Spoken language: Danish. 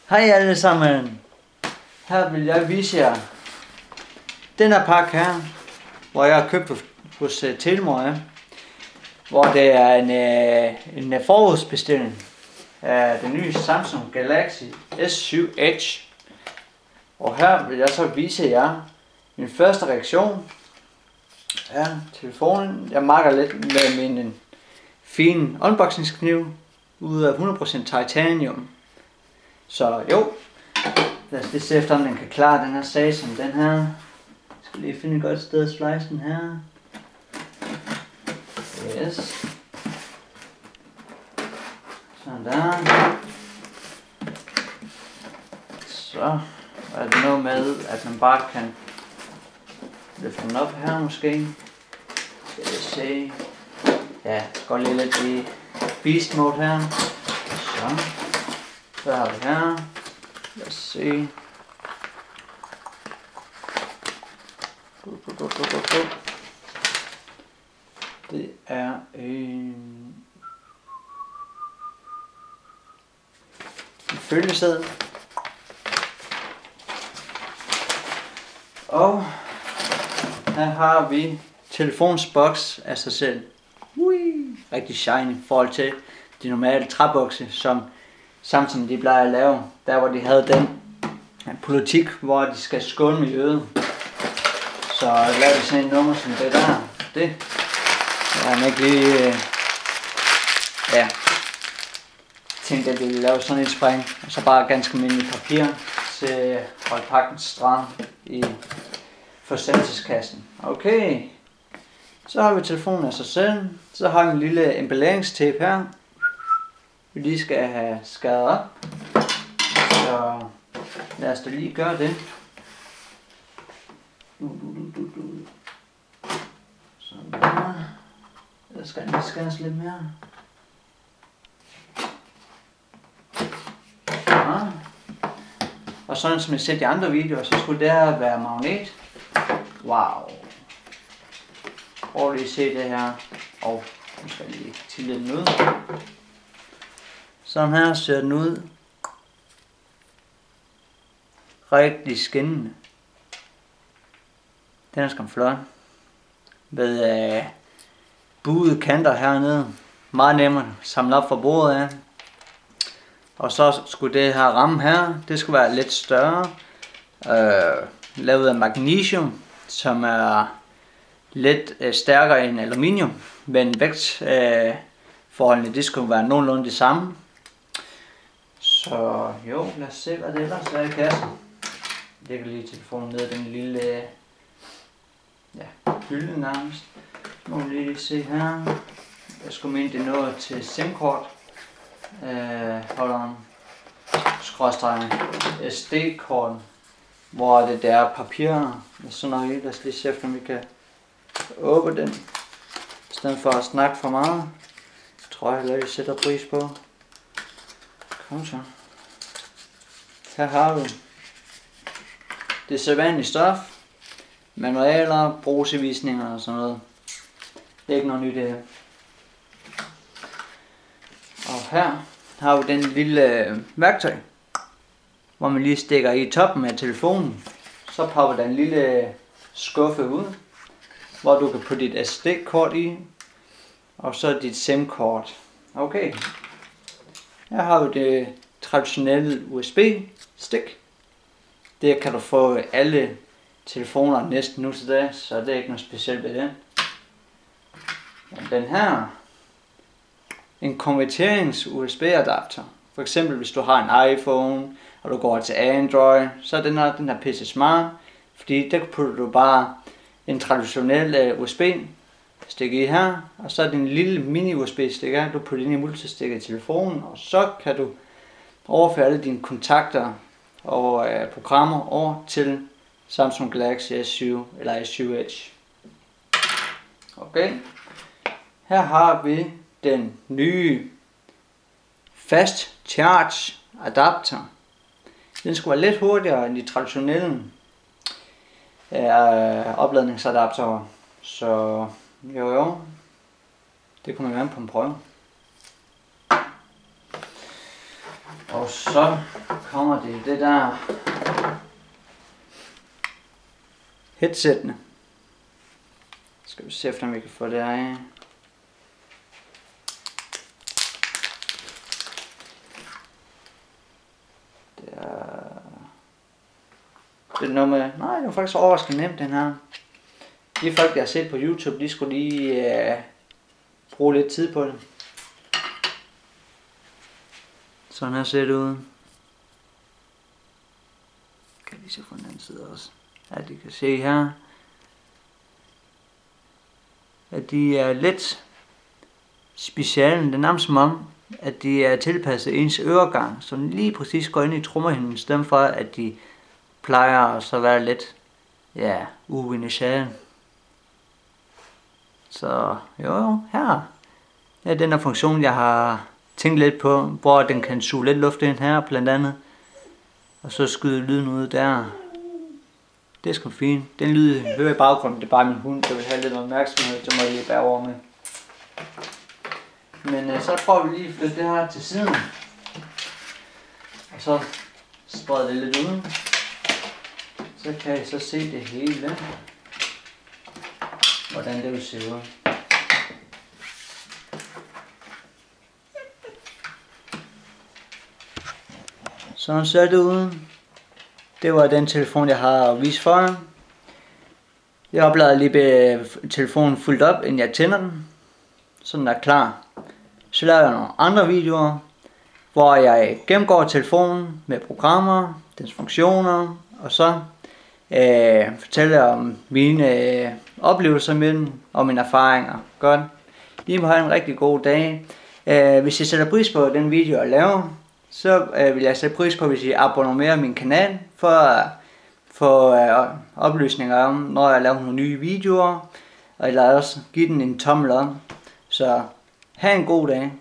Hej alle sammen. Her vil jeg vise jer den her pakke her, hvor jeg har købt hos Telemor, hvor det er en forrådsbestilling af den nye Samsung Galaxy S7 Edge. Og her vil jeg så vise jer min første reaktion af telefonen. Jeg markerer lidt med min fine unboxingskniv ud af 100% titanium. Så jo, lad os lige se efter om den kan klare den her sag som den her. Jeg skal lige finde et godt sted at slice den her. Yes. Sådan der. Så er det noget med at man bare kan løfte den op her måske. Skal vi se. Ja, går lige lidt i beast mode her. Så har vi her. Lad os se. Det er en følgeseddel. Og her har vi telefons boks af sig selv. Rigtig shiny i forhold til de normale træbokse, som Samsung de plejer at lave. Der hvor de havde den politik, hvor de skal skåne miljøet. Så lavede de sådan et nummer som det der. Det er man ikke lige tænkte at vi ville lave sådan et spring. Og så bare ganske almindelig papir til at holde pakken stram i forsendelseskassen. Okay. Så har vi telefonen af sig selv. Så har vi en lille emballeringstape her. Vi lige skal have skåret op. Så lad os da lige gøre det. Sådan der. Der skal lige skæres lidt mere. Ja. Og sådan som jeg set i andre videoer, så skulle det her være magnet. Wow. Prøv lige at se det her. Og nu skal jeg lige tillade den ud. Sådan her ser den ud. Rigtig skinnende. Den er skam flot. Med buede kanter hernede. Meget nemmere at samle op fra bordet af. Og så skulle det her ramme her, det skulle være lidt større. Lavet af magnesium, som er lidt stærkere end aluminium. Men vægtforholdene det skulle være nogenlunde det samme. Så jo, lad os se hvad det ellers er i kassen. Jeg lægger lige telefonen ned i den lille hylde nærmest. Nu må vi lige se her. Jeg skulle mene det noget til SIM-kort. Holderen. Skråstregen. SD-kort. Hvor det der papir. Sådan noget. Lad os lige se efter om vi kan åbne den. I stedet for at snakke for meget. Tror jeg heller ikke sætter pris på. Kom så. Her har du det sædvanlige stof. Manualer, brugsanvisninger og sådan noget. Det er ikke noget nyt det her. Og her har vi den lille værktøj, hvor man lige stikker i toppen af telefonen. Så popper der en lille skuffe ud, hvor du kan putte dit SD-kort i, og så dit SIM-kort. Okay. Her har vi det traditionelle USB-stik. Det kan du få alle telefoner næsten nu til dag, så det er ikke noget specielt ved det. Men den her, en konverterings USB-adapter. For eksempel hvis du har en iPhone, og du går til Android, så er den her pisse smart. Fordi der putter du bare en traditionel USB stik i her, og så er det en lille mini USB stik her, du putter ind i multistik i telefonen, og så kan du overføre alle dine kontakter og programmer over til Samsung Galaxy S7 eller S7 Edge. Okay. Her har vi den nye fast charge adapter. Den skulle være lidt hurtigere end de traditionelle opladningsadapterer. Så jo, det kunne man gerne på en prøve. Og så kommer det der headsetene. Skal vi se, om vi kan få det af. Det er noget med, nej, det var faktisk overraskende nemt, den her. De folk, der har set på YouTube, de skulle lige bruge lidt tid på det. Sådan her ser det ud. Kan de se på den anden side også. Ja, de kan se her, at de er lidt specielle. Det er nærmest som om, at de er tilpasset ens øregang, så lige præcis går ind i trommehinden, i stedet for at de plejer at så være lidt, ja, uinitiale. Så jo, her er den her funktion, jeg har tænkt lidt på, hvor den kan suge lidt luft ind her, blandt andet. Og så skyde lyden ud der. Det er sgu fint. Den lyd, jeg hører i baggrunden, det er bare min hund, der vil have lidt opmærksomhed, så må jeg lige bære over med. Men så prøver vi lige at flytte det her til siden. Og så spreder det lidt ud. Så kan I så se det hele. Hvordan det vil se ud. Sådan ser det ud. Det var den telefon, jeg har vist for jer. Jeg oplader lige telefonen fuldt op, inden jeg tænder den. Så den er klar. Så laver jeg nogle andre videoer, hvor jeg gennemgår telefonen med programmer, dens funktioner, og så fortæller om mine oplevelser med den, og mine erfaringer. Godt. I må have en rigtig god dag. Hvis I sætter pris på den video, jeg laver, så vil jeg sætte pris på, hvis I abonnerer min kanal, for at få oplysninger om, når jeg laver nogle nye videoer, og eller også give den en tommel op. Så have en god dag.